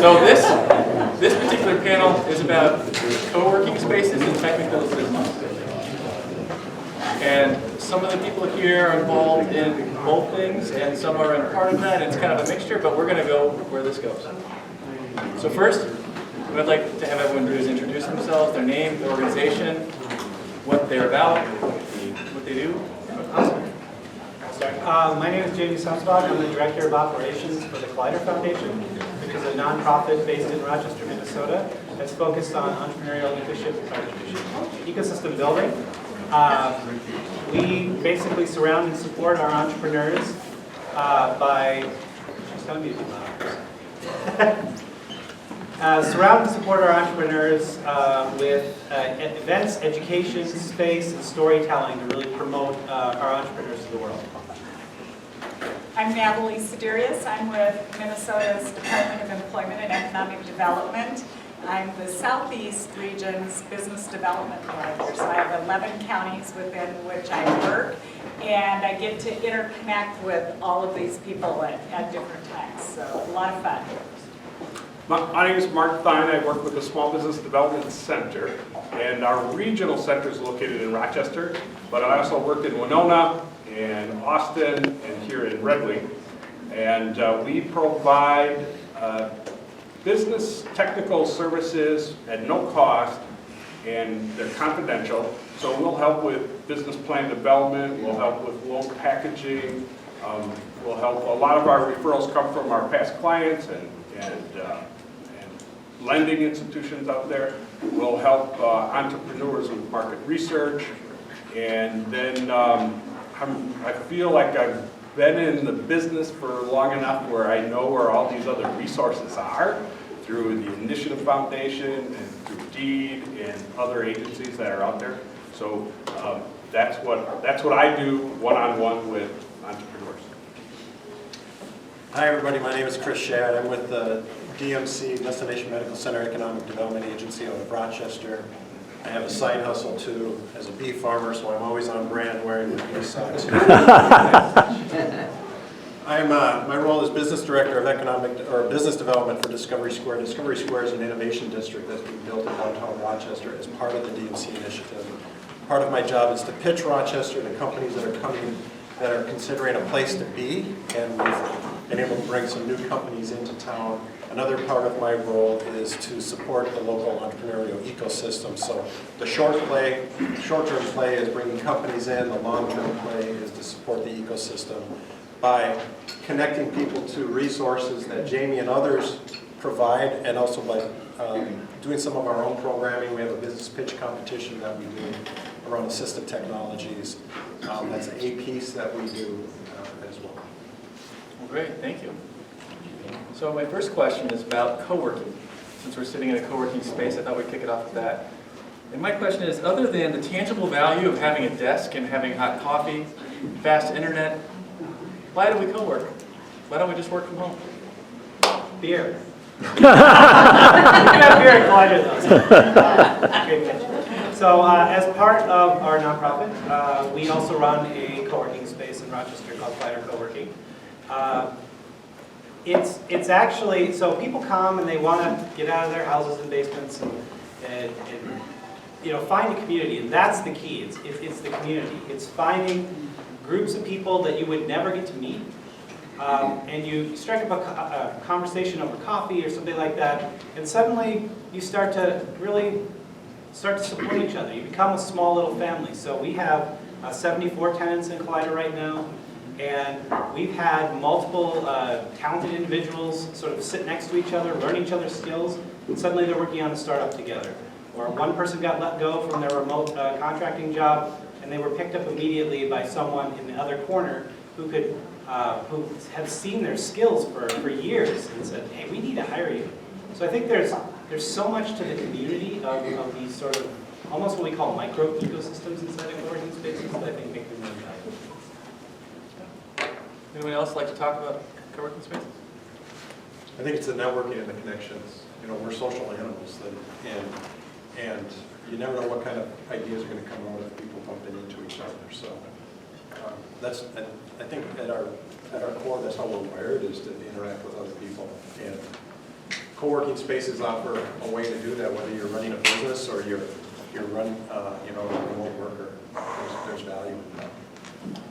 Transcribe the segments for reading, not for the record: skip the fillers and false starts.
So this particular panel is about co-working spaces and technical assistance. And some of the people here are involved in both things, and some are in part of that. It's kind of a mixture, but we're going to go where this goes. So first, what I'd like to have everyone do is introduce themselves, their name, their organization, what they're about, what they do. My name is Jamie Sunspot. I'm the Director of Operations for the Collider Foundation, which is a nonprofit based in Rochester, Minnesota, that's focused on entrepreneurial ecosystem building. We basically surround and support our entrepreneurs by, surround and support our entrepreneurs with events, education, space, and storytelling to really promote our entrepreneurs to the world. I'm Natalie Siderius. I'm with Minnesota's Department of Employment and Economic Development. I'm the Southeast region's business development director. So I have 11 counties within which I work, and I get to interconnect with all of these people at different times. So a lot of fun. My name is Mark Thine. I work with the Small Business Development Center, and our regional center is located in Rochester, but I also work in Winona and Austin and here in Red Wing. And we provide business technical services at no cost, and they're confidential. So we'll help with business plan development, we'll help with loan packaging, we'll help. A lot of our referrals come from our past clients and lending institutions out there. We'll help entrepreneurs with market research, and then I feel like I've been in the business for long enough where I know where all these other resources are through the Initiative Foundation and through DEED and other agencies that are out there. So that's what I do one-on-one with entrepreneurs. Hi everybody, my name is Chris Shad. I'm with the DMC, Destination Medical Center Economic Development Agency out of Rochester. I have a side hustle too as a bee farmer, so I'm always on brand wearing the bee socks. My role is business director of business development for Discovery Square. Discovery Square is an innovation district that's being built in downtown Rochester as part of the DMC initiative. Part of my job is to pitch Rochester to companies that are coming, that are considering a place to be, and we've been able to bring some new companies into town. Another part of my role is to support the local entrepreneurial ecosystem. So the short-term play is bringing companies in, the long-term play is to support the ecosystem by connecting people to resources that Jamie and others provide, and also by doing some of our own programming. We have a business pitch competition that we do around assistive technologies. That's a piece that we do as well. Well, great, thank you. So my first question is about co-working. Since we're sitting in a co-working space, I thought we'd kick it off with that. And my question is, other than the tangible value of having a desk and having hot coffee, fast internet, why do we co-work? Why don't we just work from home? Beer. You can have beer at Collider though. So as part of our nonprofit, we also run a co-working space in Rochester called Collider Co-working. It's actually, so people come and they want to get out of their houses and basements and find a community, and that's the key. It's the community. It's finding groups of people that you would never get to meet, and you strike up a conversation over coffee or something like that, and suddenly you start to support each other. You become a small little family. So we have 74 tenants in Collider right now. And we've had multiple talented individuals sort of sit next to each other, learn each other's skills, and suddenly they're working on a startup together. Or one person got let go from their remote contracting job, and they were picked up immediately by someone in the other corner who had seen their skills for years and said, hey, we need to hire you. So I think there's so much to the community of these sort of, almost what we call micro ecosystems inside of co-working spaces that I think make them really valuable. Anyone else like to talk about co-working spaces? I think it's the networking and the connections. We're social animals, and you never know what kind of ideas are going to come out of people bumping into each other. So I think at our core, that's how we're wired, is to interact with other people. And co-working spaces offer a way to do that, whether you're running a business or you're running, you know, a remote worker. There's value in that.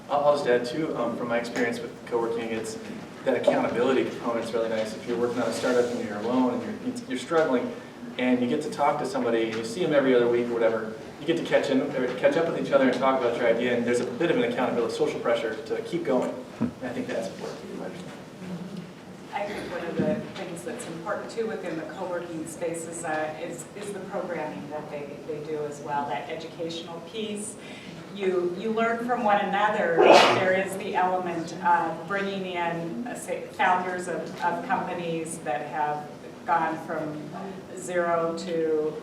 I'll just add too, from my experience with co-working, it's that accountability component's really nice. If you're working on a startup and you're alone and you're struggling, and you get to talk to somebody, you see them every other week or whatever, you get to catch up with each other and talk about your idea, and there's a bit of an accountability, social pressure to keep going. And I think that's important. I think one of the things that's important too within the co-working spaces is the programming that they do as well, that educational piece. You learn from one another. There is the element of bringing in, say, founders of companies that have gone from zero to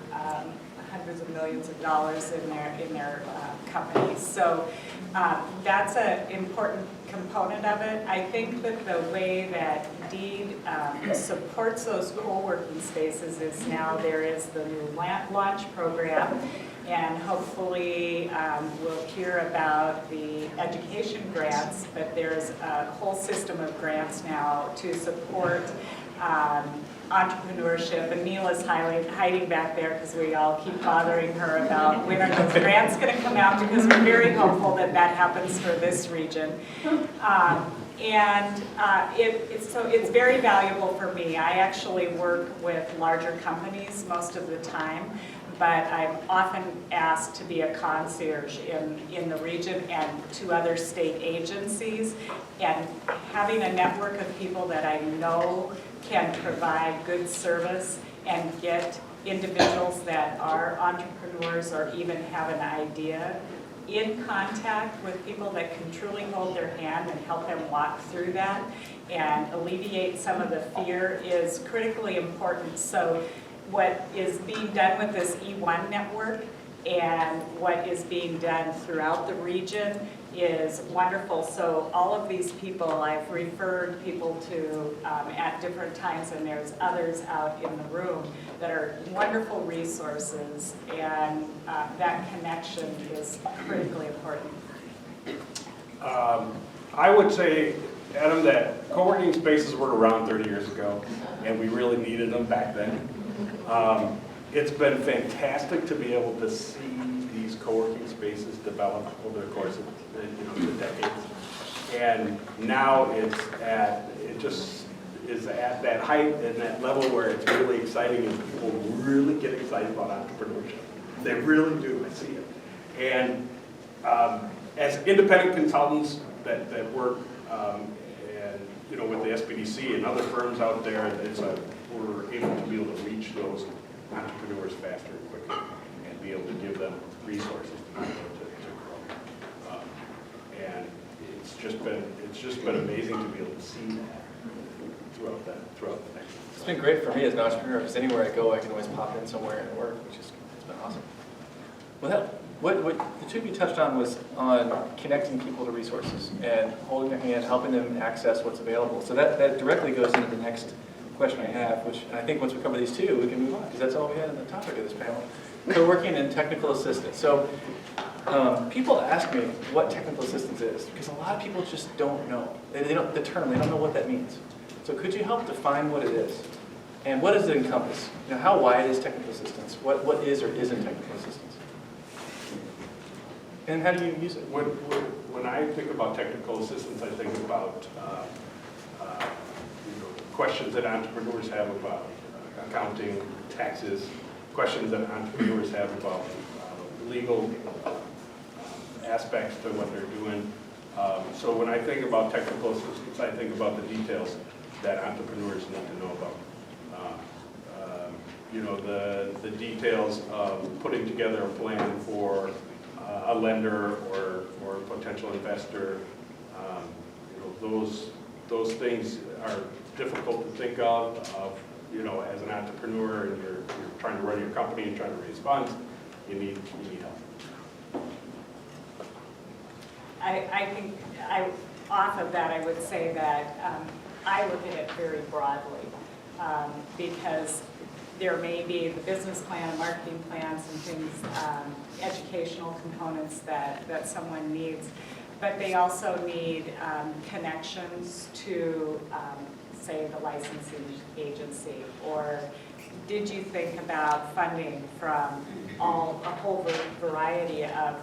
hundreds of millions of dollars in their companies. So that's an important component of it. I think that the way that Deed supports those co-working spaces is now there is the new launch program, and hopefully we'll hear about the education grants, but there's a whole system of grants now to support entrepreneurship, and Neela's hiding back there because we all keep bothering her about when are those grants going to come out, because we're very hopeful that that happens for this region. So it's very valuable for me. I actually work with larger companies most of the time, but I'm often asked to be a concierge in the region and to other state agencies, and having a network of people that I know can provide good service and get individuals that are entrepreneurs or even have an idea in contact with people that can truly hold their hand and help them walk through that and alleviate some of the fear is critically important. So what is being done with this E1 network and what is being done throughout the region is wonderful. So all of these people, I've referred people to at different times, and there's others out in the room that are wonderful resources, and that connection is critically important. I would say, Adam, that co-working spaces were around 30 years ago, and we really needed them back then. It's been fantastic to be able to see these co-working spaces develop over the course of the decades. And now it just is at that height and that level where it's really exciting and people really get excited about entrepreneurship. They really do, I see it. And as independent consultants that work and with the SBDC and other firms out there, we're able to be able to reach those entrepreneurs faster and quicker and be able to give them resources to be able to grow. And it's just been amazing to be able to see that throughout the next. It's been great for me as an entrepreneur, because anywhere I go, I can always pop in somewhere and work, it's been awesome. Well, what the two of you touched on was on connecting people to resources and holding their hand, helping them access what's available. So that directly goes into the next question I have, which I think once we cover these two, we can move on, because that's all we had in the topic of this panel. Co-working and technical assistance. So people ask me what technical assistance is, because a lot of people just don't know. They don't know what that means. So could you help define what it is? And what does it encompass? How wide is technical assistance? What is or isn't technical assistance? And how do you use it? When I think about technical assistance, I think about questions that entrepreneurs have about accounting, taxes, questions that entrepreneurs have about legal aspects to what they're doing. So when I think about technical assistance, I think about the details that entrepreneurs need to know about. The details of putting together a plan for a lender or a potential investor. Those things are difficult to think of, as an entrepreneur, and you're trying to run your company and trying to raise funds, you need help. I think off of that, I would say that I look at it very broadly, because there may be the business plan and marketing plans and things, educational components that someone needs, but they also need connections to say, the licensing agency? Or did you think about funding from a whole variety of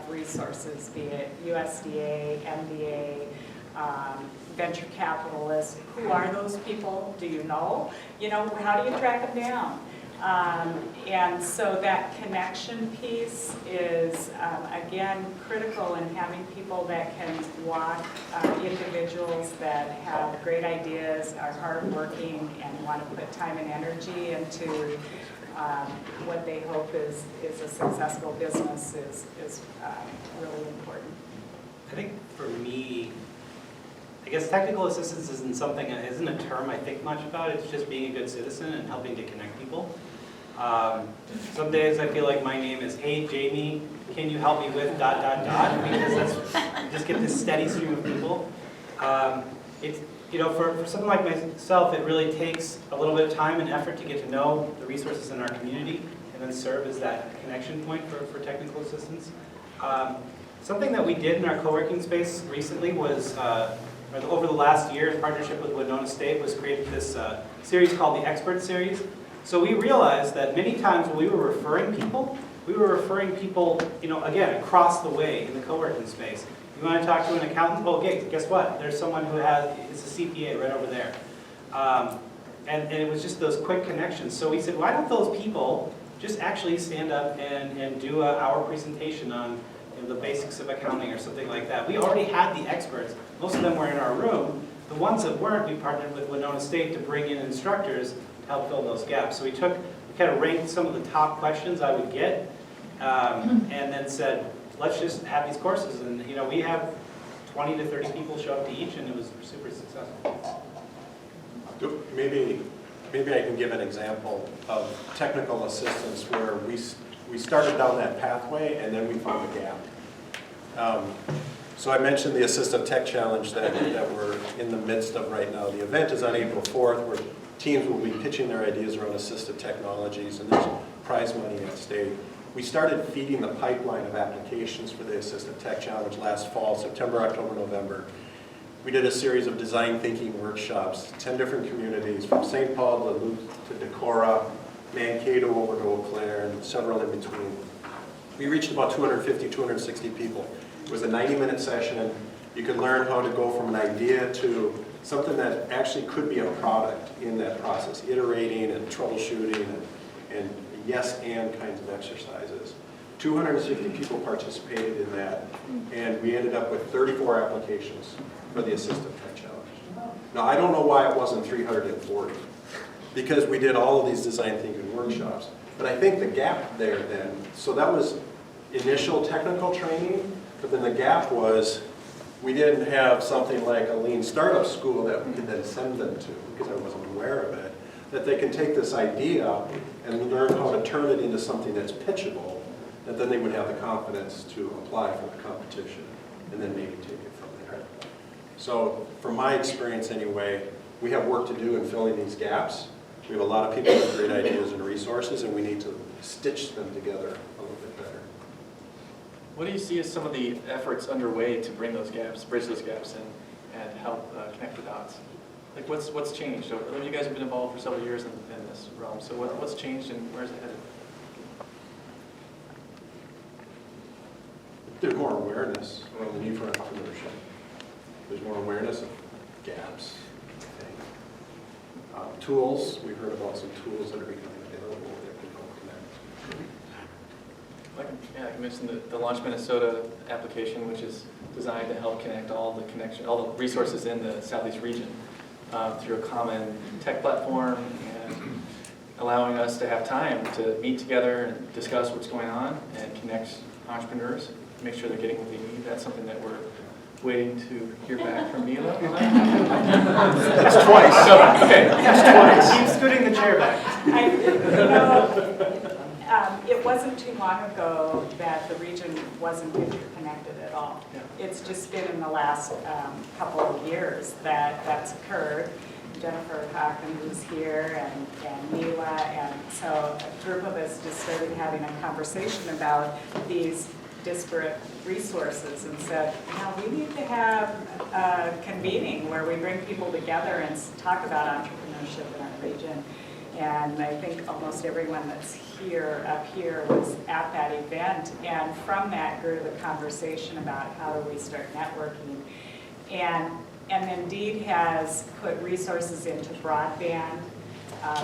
resources, be it USDA, MDA, venture capitalists? Who are those people? Do you know? You know, how do you track them down? And so that connection piece is, again, critical in having people that can walk, individuals that have great ideas, are hardworking, and want to put time and energy into what they hope is a successful business is really important. I think for me, I guess technical assistance isn't a term I think much about. It's just being a good citizen and helping to connect people. Some days I feel like my name is, hey Jamie, can you help me with ... because you just get this steady stream of people. It's, you know, for someone like myself, it really takes a little bit of time and effort to get to know the resources in our community and then serve as that connection point for technical assistance. Something that we did in our co-working space recently was, over the last year, in partnership with Winona State, was created this series called the Expert Series. So we realized that many times when we were referring people, you know, again, across the way in the co-working space. You want to talk to an accountant? Well, okay, guess what? There's someone who is a CPA right over there. And it was just those quick connections. So we said, why don't those people just actually stand up and do our presentation on, you know, the basics of accounting or something like that. We already had the experts. Most of them were in our room. The ones that weren't, we partnered with Winona State to bring in instructors to help fill those gaps. So we kind of ranked some of the top questions I would get, and then said, let's just have these courses. And you know, we have 20 to 30 people show up to each, and it was super successful. Maybe I can give an example of technical assistance where we started down that pathway and then we found a gap. So I mentioned the Assistive Tech Challenge that we're in the midst of right now. The event is on April 4th, where teams will be pitching their ideas around assistive technologies, and there's prize money at stake. We started feeding the pipeline of applications for the Assistive Tech Challenge last fall, September, October, November. We did a series of design thinking workshops, 10 different communities, from St. Paul to Duluth to Decorah, Mankato over to Eau Claire, and several in between. We reached about 250, 260 people. It was a 90-minute session. You could learn how to go from an idea to something that actually could be a product in that process, iterating and troubleshooting and yes and kinds of exercises. 260 people participated in that, and we ended up with 34 applications for the Assistive Tech Challenge. Now, I don't know why it wasn't 340, because we did all of these design thinking workshops. But I think the gap there then, so that was initial technical training, but then the gap was we didn't have something like a lean startup school that we could then send them to, because I wasn't aware of it, that they can take this idea and learn how to turn it into something that's pitchable, that then they would have the confidence to apply for the competition and then maybe take it from there. So from my experience anyway, we have work to do in filling these gaps. We have a lot of people with great ideas and resources, and we need to stitch them together a little bit better. What do you see as some of the efforts underway to bring those gaps, bridge those gaps, and help connect the dots? Like what's changed? So, you guys have been involved for several years in this realm, so what's changed and where's it headed? There's more awareness around the need for entrepreneurship. There's more awareness of gaps, I think. Tools, we've heard about some tools that are becoming available that can help connect. I can mention the Launch Minnesota application, which is designed to help connect all the resources in the Southeast region through a common tech platform and allowing us to have time to meet together and discuss what's going on and connect entrepreneurs, make sure they're getting what they need. That's something that we're waiting to hear back from Mila on. That's twice. Okay. That's twice. Keep scooting the chair back. It wasn't too long ago that the region wasn't interconnected at all. Yeah. It's just been in the last couple of years that that's occurred. Jennifer Hawkins was here and Mila, and so a group of us just started having a conversation about these disparate resources and said, we need to have a convening where we bring people together and talk about entrepreneurship in our region. And I think almost everyone that's up here was at that event. And from that grew the conversation about how do we start networking. And Indeed has put resources into broadband.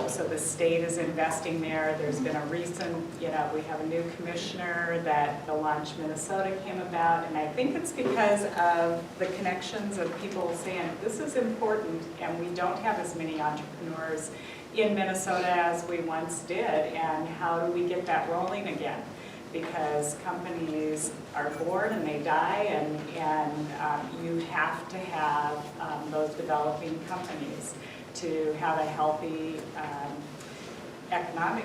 So the state is investing there. There's been a recent, we have a new commissioner that the Launch Minnesota came about, and I think it's because of the connections of people saying, this is important, and we don't have as many entrepreneurs in Minnesota as we once did, and how do we get that rolling again? Because companies are born and they die, and you have to have those developing companies to have a healthy economic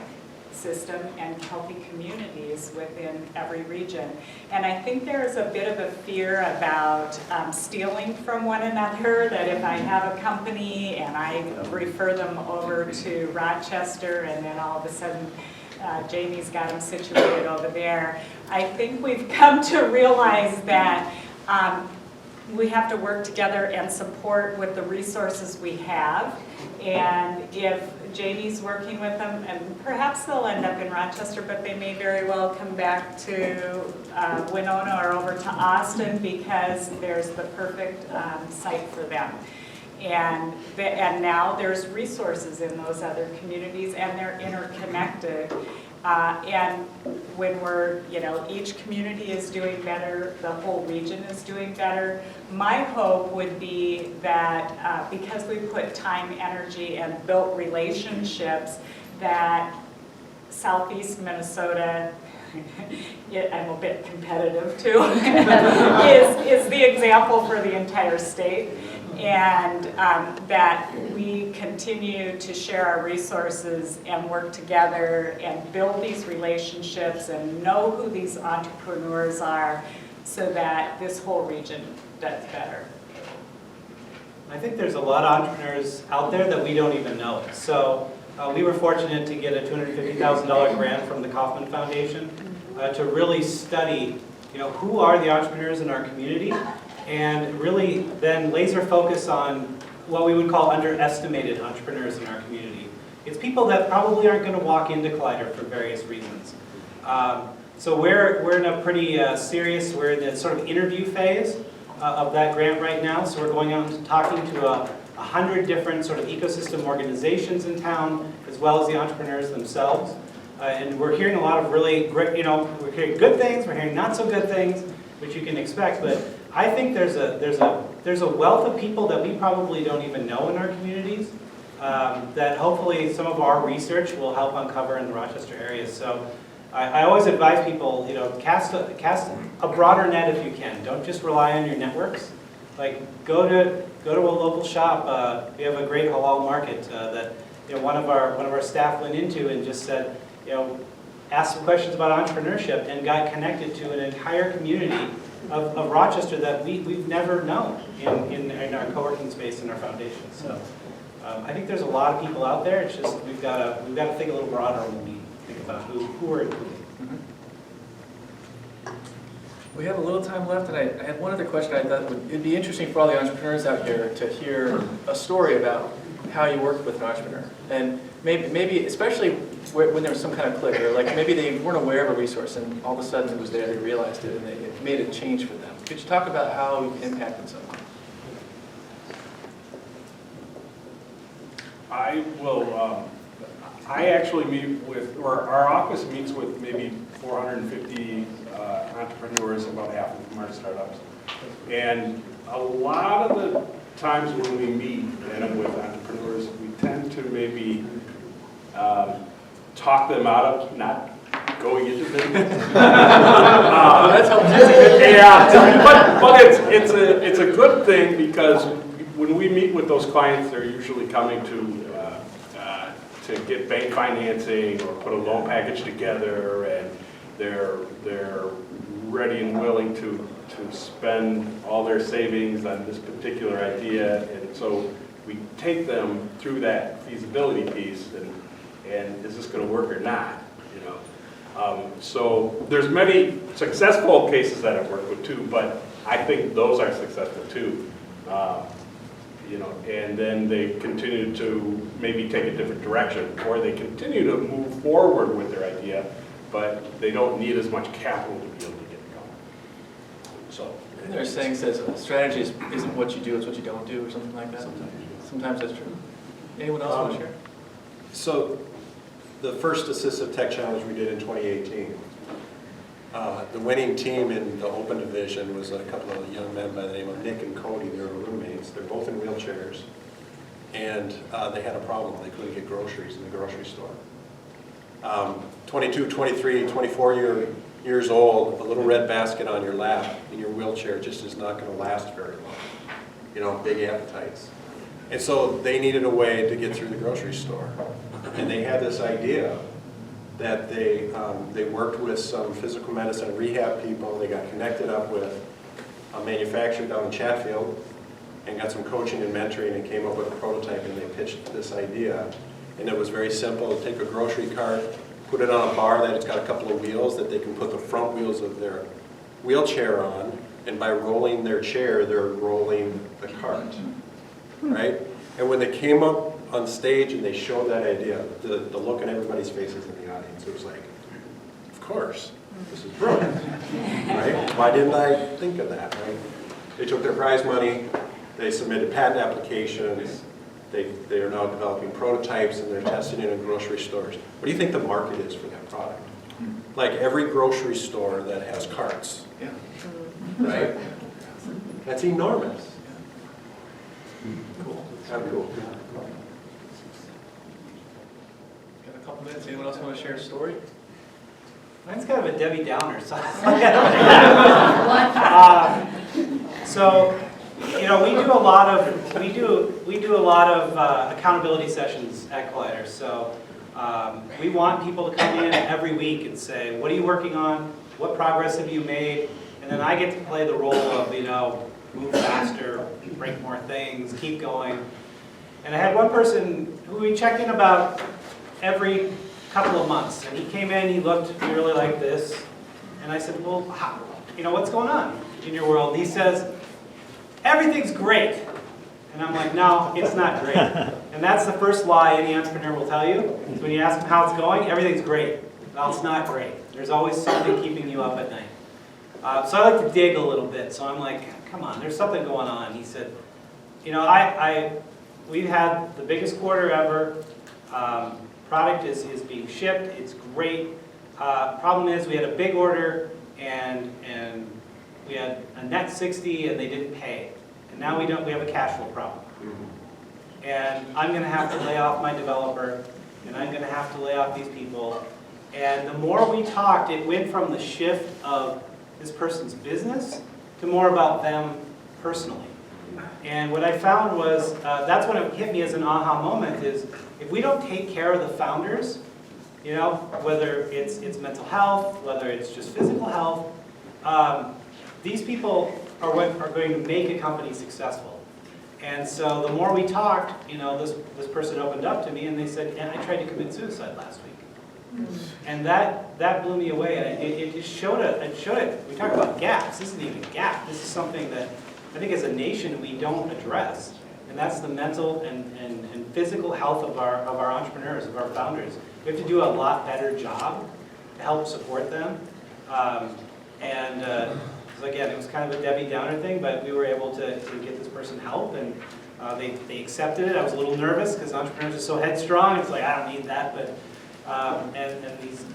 system and healthy communities within every region. And I think there's a bit of a fear about stealing from one another, that if I have a company and I refer them over to Rochester and then all of a sudden Jamie's got them situated over there. I think we've come to realize that we have to work together and support with the resources we have. And if Jamie's working with them, and perhaps they'll end up in Rochester, but they may very well come back to Winona or over to Austin, because there's the perfect site for them. And now there's resources in those other communities, and they're interconnected. And when we're, each community is doing better, the whole region is doing better. My hope would be that because we put time, energy, and built relationships, that southeast Minnesota, I'm a bit competitive too, is the example for the entire state. And that we continue to share our resources and work together and build these relationships and know who these entrepreneurs are, so that this whole region does better. I think there's a lot of entrepreneurs out there that we don't even know. So we were fortunate to get a $250,000 grant from the Kauffman Foundation to really study, who are the entrepreneurs in our community, and really then laser focus on what we would call underestimated entrepreneurs in our community. It's people that probably aren't going to walk into Collider for various reasons. So we're in a pretty serious, we're in the sort of interview phase of that grant right now. So we're going out and talking to 100 different sort of ecosystem organizations in town, as well as the entrepreneurs themselves. And we're hearing a lot of really great, we're hearing good things, we're hearing not so good things, which you can expect, but I think there's a wealth of people that we probably don't even know in our communities that hopefully some of our research will help uncover in the Rochester area. So I always advise people, cast a broader net if you can. Don't just rely on your networks. Like go to a local shop. We have a great halal market that one of our staff went into and just said, asked some questions about entrepreneurship and got connected to an entire community of Rochester that we've never known in our co-working space in our foundation. So I think there's a lot of people out there. It's just we've got to think a little broader when we think about who we're including. We have a little time left, and I had one other question. I thought it'd be interesting for all the entrepreneurs out here to hear a story about how you worked with an entrepreneur, and maybe especially when there was some kind of click, or like maybe they weren't aware of a resource and all of a sudden it was there, they realized it, and it made a change for them. Could you talk about how you impacted someone? I will, I actually meet with, or our office meets with maybe 450 entrepreneurs, about half of them are startups. And a lot of the times when we meet and with entrepreneurs, we tend to maybe talk them out of not going into business. That's helpful. Yeah, but it's a good thing, because when we meet with those clients, they're usually coming to get bank financing or put a loan package together, and they're ready and willing to spend all their savings on this particular idea. And so we take them through that feasibility piece, and is this going to work or not? So there's many successful cases that I've worked with too, but I think those are successful too. You know, and then they continue to maybe take a different direction, or they continue to move forward with their idea, but they don't need as much capital to be able to get it going. So. And their saying says strategy isn't what you do, it's what you don't do, or something like that. Sometimes that's true. Anyone else want to share? So the first Assistive Tech Challenge we did in 2018, the winning team in the open division was a couple of young men by the name of Nick and Cody. They were roommates. They're both in wheelchairs. And they had a problem. They couldn't get groceries in the grocery store. 22, 23, 24 years old, a little red basket on your lap in your wheelchair just is not going to last very long. You know, big appetites. And so they needed a way to get through the grocery store. And they had this idea that they worked with some physical medicine rehab people. They got connected up with a manufacturer down in Chatfield and got some coaching and mentoring and came up with a prototype, and they pitched this idea. And it was very simple. Take a grocery cart, put it on a bar that it's got a couple of wheels that they can put the front wheels of their wheelchair on, and by rolling their chair, they're rolling the cart, right? And when they came up on stage and they showed that idea, the look on everybody's faces in the audience, it was like, of course, this is brilliant, right? Why didn't I think of that, right? They took their prize money, they submitted patent applications, they are now developing prototypes, and they're testing it in grocery stores. What do you think the market is for that product? Like every grocery store that has carts, Yeah. right? That's enormous. Cool. How cool. Got a couple minutes. Anyone else want to share a story? Mine's kind of a Debbie Downer, so. So, you know, we do a lot of accountability sessions at Collider. So we want people to come in every week and say, what are you working on? What progress have you made? And then I get to play the role of, you know, move faster, break more things, keep going. And I had one person who we checked in about every couple of months, and he came in, he looked really like this, and I said, well, how, you know, what's going on in your world? And he says, everything's great. And I'm like, no, it's not great. And that's the first lie any entrepreneur will tell you, is when you ask them how it's going, everything's great. Well, it's not great. There's always something keeping you up at night. So I like to dig a little bit, so I'm like, come on, there's something going on. He said, you know, we've had the biggest quarter ever. Product is being shipped, it's great. Problem is we had a big order and we had a net 60 and they didn't pay. And now we have a cash flow problem. And I'm gonna have to lay off my developer, and I'm gonna have to lay off these people. And the more we talked, it went from the shift of this person's business to more about them personally. And what I found was, that's when it hit me as an aha moment, is if we don't take care of the founders, you know, whether it's mental health, whether it's just physical health, these people are what are going to make a company successful. And so the more we talked, you know, this person opened up to me and they said, and I tried to commit suicide last week. And that blew me away. And it just showed it. We talk about gaps. This isn't even a gap. This is something that I think as a nation we don't address. And that's the mental and physical health of our entrepreneurs, of our founders. We have to do a lot better job to help support them. So again, it was kind of a Debbie Downer thing, but we were able to get this person help, and they accepted it. I was a little nervous because entrepreneurs are so headstrong. It's like, I don't need that, but and he's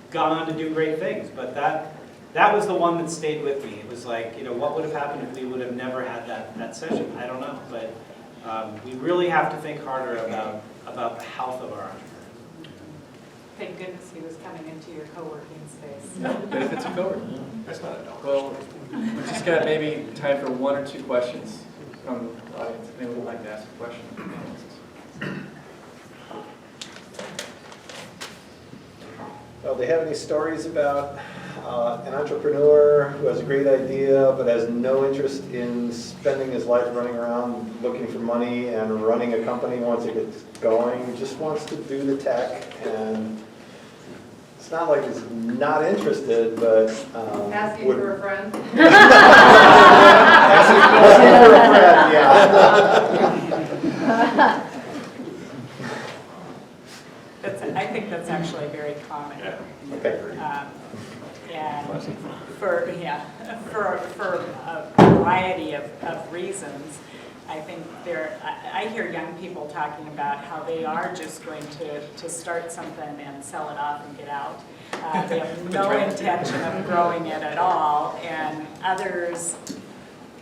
gone on to do great things. But that was the one that stayed with me. It was like, you know, what would have happened if we would have never had that session? I don't know, but we really have to think harder about the health of our entrepreneurs. Thank goodness he was coming into your co-working space. Benefits of co-working. That's not a dollar. Well, we've just got maybe time for one or two questions from the audience. If anyone would like to ask a question. Well, do you have any stories about an entrepreneur who has a great idea but has no interest in spending his life running around looking for money and running a company once it gets going? Just wants to do the tech and it's not like he's not interested, but. Asking would- for a friend? Asking for a friend, yeah. I think that's actually very common. Okay. And for a variety of reasons, I think I hear young people talking about how they are just going to start something and sell it off and get out. They have no intention of growing it at all, and others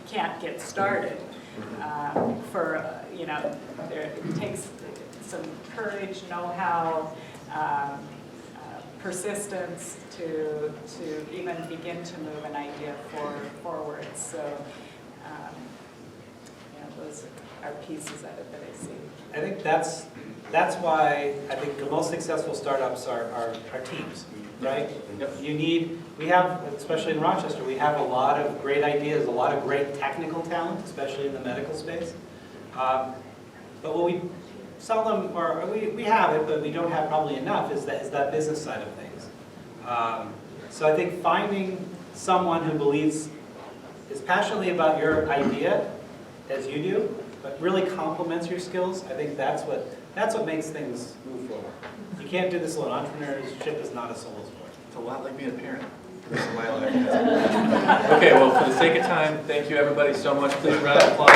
can't get started. It takes some courage, know-how, persistence to even begin to move an idea forward. So, those are pieces of it that I see. I think that's why I think the most successful startups are teams, right? Yep. We have, especially in Rochester, we have a lot of great ideas, a lot of great technical talent, especially in the medical space. But what we seldom, or we have it, but we don't have probably enough, is that business side of things. So I think finding someone who believes, is passionately about your idea, as you do, but really complements your skills, I think that's what makes things move forward. You can't do this alone. Entrepreneurship is not a solo sport. It's a lot like being a parent. Okay, well, for the sake of time, thank you everybody so much. Please round of applause.